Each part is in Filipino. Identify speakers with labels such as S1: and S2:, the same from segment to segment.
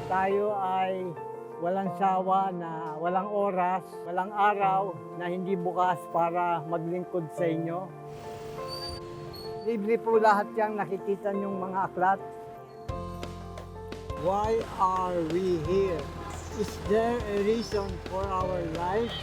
S1: tayo ay walang sawa na walang oras, walang araw na hindi bukas para maglingkod sa inyo. Libre po lahat yung nakikita niyong mga aklat. Why are we here? Is there a reason for our life?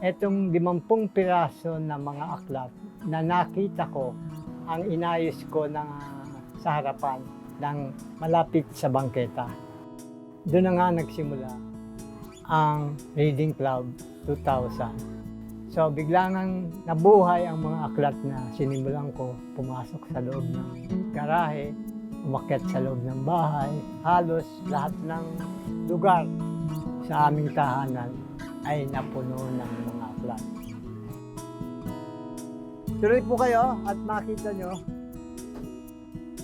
S1: Etong 50 piraso na mga aklat na nakita ko, ang inayos ko sa harapan ng malapit sa bangketa. Doon na nga nagsimula ang Reading Club 2000. So biglang nabuhay ang mga aklat na sinimulan ko, pumasok sa loob ng garahe, umakyat sa loob ng bahay, halos lahat ng lugar sa aming tahanan ay napuno ng mga aklat. Tuloy po kayo at makita nyo.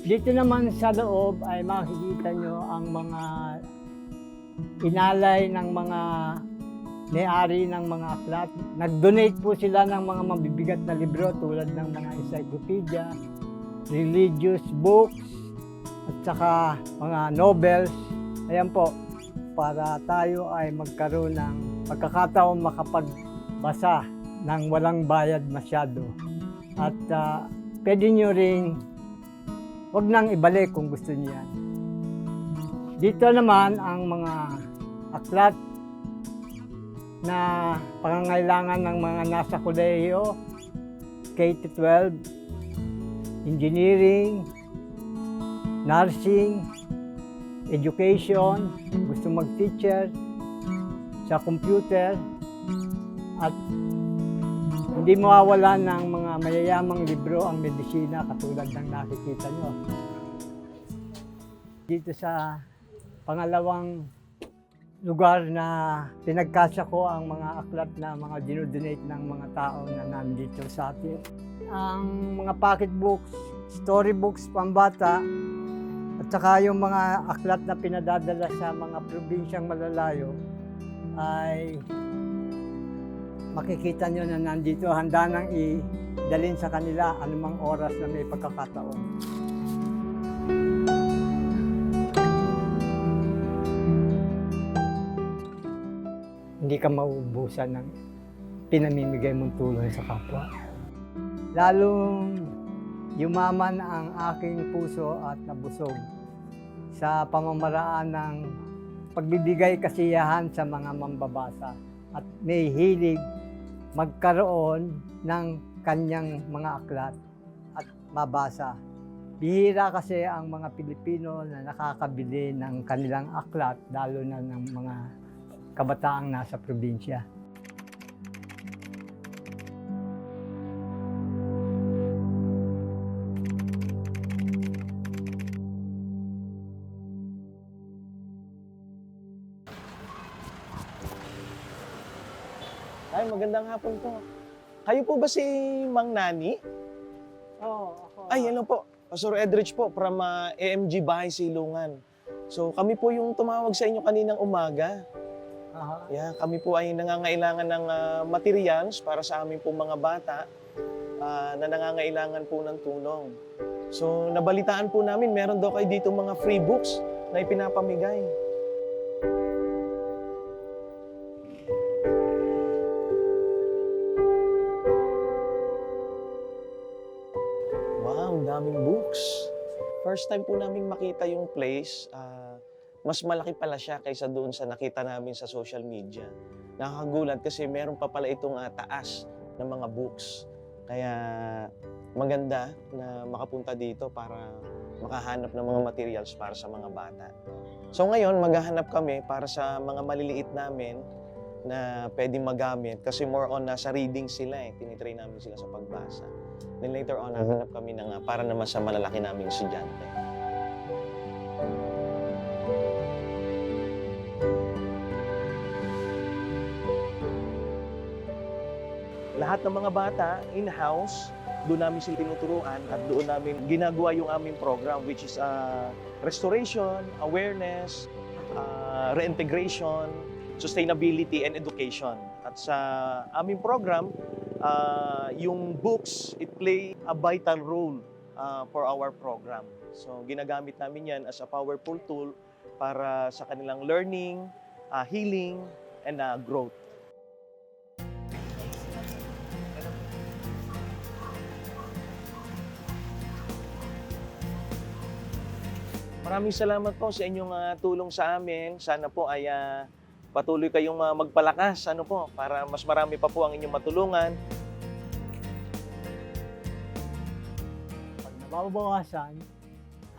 S1: Dito naman sa loob ay makikita nyo ang mga inalay ng mga may-ari ng mga aklat. Nag-donate po sila ng mga mabibigat na libro tulad ng mga encyclopedia, religious books, at saka mga novels. Ayan po, para tayo ay magkaroon ng pagkakataon makapagbasa ng walang bayad masyado. At pwede nyo ring huwag nang ibalik kung gusto niyo yan. Dito naman ang mga aklat na pangangailangan ng mga nasa kolehiyo, K-12, engineering, nursing, education, gusto mag-teacher, sa computer, at hindi mawawala ng mga mayayamang libro ang medisina katulad ng nakikita nyo. Dito sa pangalawang lugar na pinagkasya ko ang mga aklat na mga dinodonate ng mga tao na nandito sa atin. Ang mga pocket books, storybooks pambata, at saka yung mga aklat na pinadadala sa mga probinsyang malalayo ay makikita nyo na nandito, handa nang idalhin sa kanila anumang oras na may pagkakataon. Hindi ka mauubusan ng pinamimigay mong tulong sa kapwa. Lalong yumaman ang aking puso at nabusog sa pamamaraan ng pagbibigay kasiyahan sa mga mambabasa at may hilig magkaroon ng kanyang mga aklat at mabasa. Bihira kasi ang mga Pilipino na nakakabili ng kanilang aklat, lalo na ng mga kabataang nasa probinsya.
S2: Ay, magandang hapon po. Kayo po ba si Mang Nani?
S1: Oo, ako.
S2: Ay, hello po. Pastor Edrich po from AMG Bahay Silungan. So, kami po yung tumawag sa inyo kaninang umaga.
S1: Aha.
S2: Yeah, kami po ay nangangailangan ng materials para sa aming po mga bata na nangangailangan po ng tulong. So, nabalitaan po namin, meron daw kayo dito mga free books na ipinapamigay. Wow, daming books. First time po namin makita yung place, mas malaki pala siya kaysa doon sa nakita namin sa social media. Nakakagulat kasi meron pa pala itong taas ng mga books. Kaya maganda na makapunta dito para makahanap ng mga materials para sa mga bata. So ngayon, maghahanap kami para sa mga maliliit namin na pwedeng magamit kasi more on nasa reading sila tinitrain namin sila sa pagbasa. Then later on, hahanap kami ng para naman sa malalaki naming estudyante. Lahat ng mga bata, in-house, doon namin sila tinuturuan at doon namin ginagawa yung aming program, which is restoration, awareness, reintegration, sustainability, and education. At sa aming program, yung books, it play a vital role for our program. So ginagamit namin yan as a powerful tool para sa kanilang learning, healing, and growth. Maraming salamat po sa inyong tulong sa amin. Sana po ay patuloy kayong magpalakas para mas marami pa po ang inyong matulungan.
S1: Pag nababawasan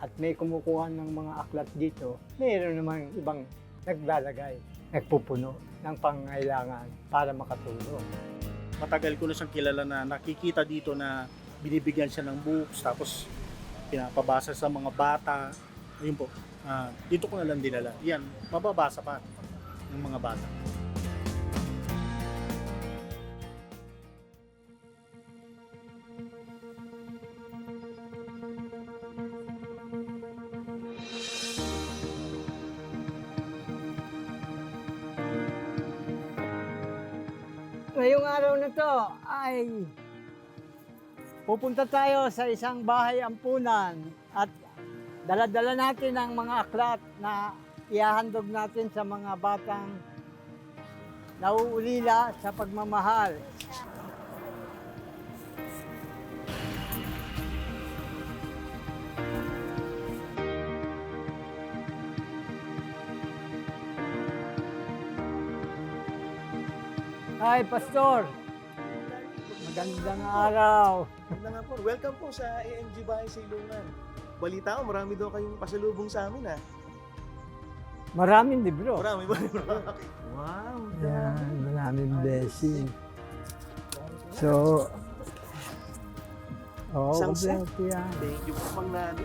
S1: at may kumukuha ng mga aklat dito, mayroon naman ibang naglalagay, nagpupuno ng pangailangan para makatulong.
S3: Matagal ko na siyang kilala na nakikita dito na binibigyan siya ng books, tapos pinapabasa sa mga bata. Ayun po, dito ko na lang dinala. Yan, mababasa pa ng mga bata.
S1: Ngayong araw na to ay pupunta tayo sa isang bahay ampunan at dala-dala natin ang mga aklat na ihahandog natin sa mga batang nauulila sa pagmamahal. Hi, Pastor! Magandang araw!
S2: Maganda nga po. Welcome po sa AMG Bahay sa Ilungan. Balita ko, marami daw kayong pasalubong sa amin
S1: Maraming libro.
S2: Marami ba? Wow!
S1: Yan, maraming blessing. So,
S2: Isang set.
S1: kompleto yan.
S2: Thank you po pang nalo.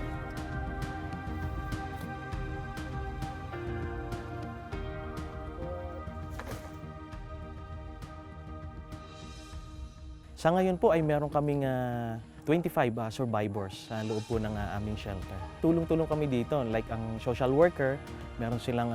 S2: Sa ngayon po ay meron kaming 25 survivors sa loob po ng aming shelter. Tulong-tulong kami dito, like ang social worker, meron silang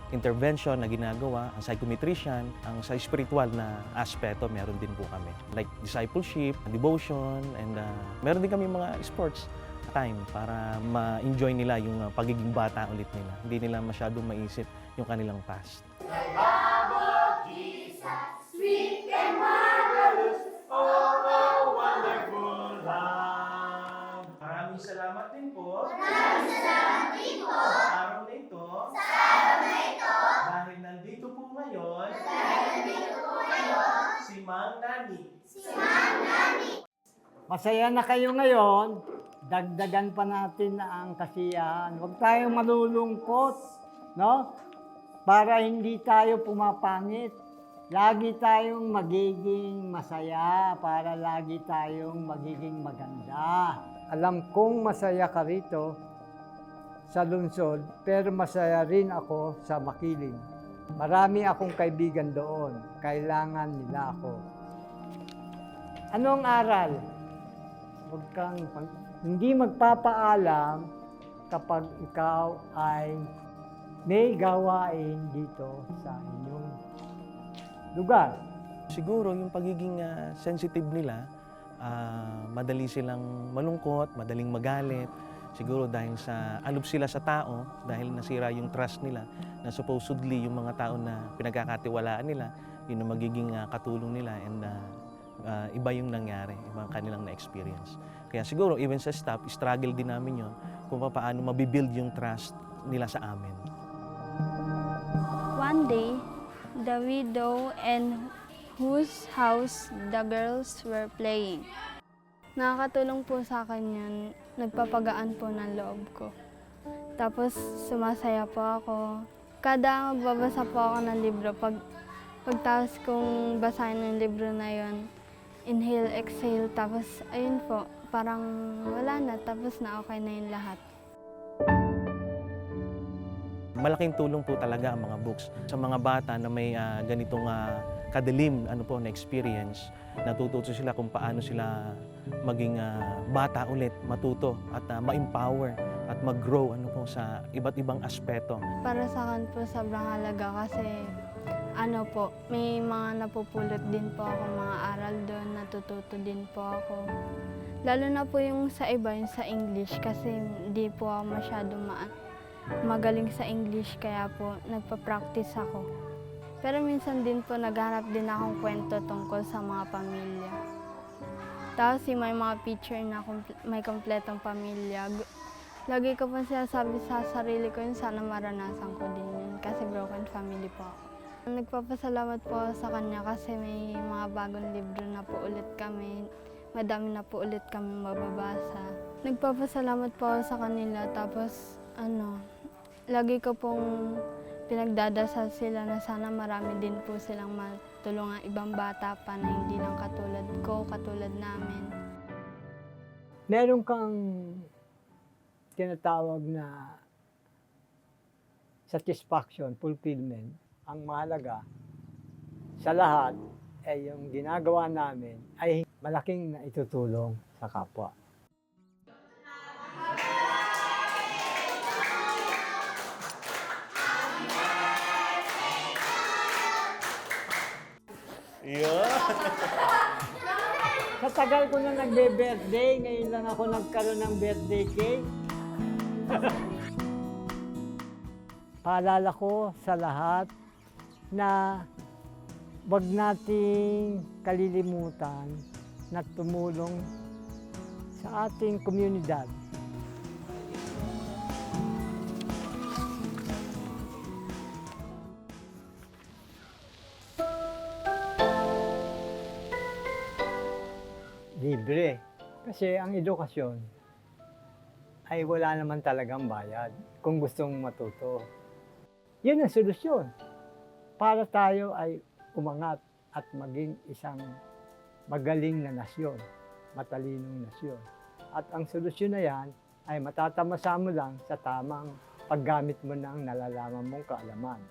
S2: intervention na ginagawa, ang psychometrician, ang sa spiritual na aspeto meron din po kami. Like discipleship, devotion, and meron din kami mga sports time para ma-enjoy nila yung pagiging bata ulit nila. Hindi nila masyadong maisip yung kanilang past. Maraming salamat din po. Maraming salamat din po. Sa araw na ito. Sa araw na ito. Dahil nandito po ngayon. Si Mang Nani.
S1: Masaya na kayo ngayon, dagdagan pa natin na ang kasiyahan. Huwag tayong malulungkot, no? Para hindi tayo pumapangit. Lagi tayong magiging masaya para lagi tayong magiging maganda. Alam kong masaya ka rito sa lungsod, pero masaya rin ako sa Makiling. Marami akong kaibigan doon. Kailangan nila ako. Anong aral? Huwag kang hindi magpapaalam kapag ikaw ay may gawain dito sa inyong lugar.
S2: Siguro yung pagiging sensitive nila, madali silang malungkot, madaling magalit. Siguro dahil sa aloof sila sa tao, dahil nasira yung trust nila, na supposedly yung mga tao na pinagkakatiwalaan nila, yun ang magiging katulong nila, and iba yung nangyari, iba ang kanilang na-experience. Kaya siguro even sa staff, struggle din namin yun kung paano mabibuild yung trust nila sa amin.
S4: One day, the widow and whose house the girls were playing. Nakakatulong po sa akin yun. Nagpapagaan po ng loob ko. Tapos sumasaya po ako. Kada magbabasa po ako ng libro, pagtapos kong basahin ng libro na yon, inhale, exhale, tapos ayun po, parang wala na, tapos na okay na yung lahat.
S2: Malaking tulong po talaga ang mga books sa mga bata na may ganitong kadilim na experience. Natututo sila kung paano sila maging bata ulit, matuto at ma-empower at mag-grow sa iba't ibang aspeto.
S4: Para sa akin po sobrang halaga kasi may mga napupulot din po ako mga aral doon, natututo din po ako. Lalo na po yung sa iba, yung sa English kasi hindi po ako masyado magaling sa English kaya po nagpa-practice ako. Pero minsan din po naghanap din akong kwento tungkol sa mga pamilya. Tapos may mga picture na may kompletong pamilya. Lagi ko po sinasabi sa sarili ko yun, sana maranasan ko din yun kasi broken family po ako. Nagpapasalamat po sa kanya kasi may mga bagong libro na po ulit kami. Madami na po ulit kami mababasa. Nagpapasalamat po ako sa kanila tapos lagi ko pong pinagdadasal sila na sana marami din po silang matulungan ibang bata pa na hindi lang katulad ko, katulad namin.
S1: Meron kang tinatawag na satisfaction, fulfillment. Ang mahalaga sa lahat ay yung ginagawa namin ay malaking naitutulong sa kapwa. Sa tagal ko na nagbe-birthday, ngayon lang ako nagkaroon ng birthday cake. Paalala ko sa lahat na wag nating kalilimutan na tumulong sa ating komunidad. Libre. Kasi ang edukasyon ay wala naman talagang bayad kung gustong matuto. Yun ang solusyon para tayo ay umangat at maging isang magaling na nasyon, matalinong nasyon. At ang solusyon na yan ay matatamasa mo lang sa tamang paggamit mo ng nalalaman mong kaalaman.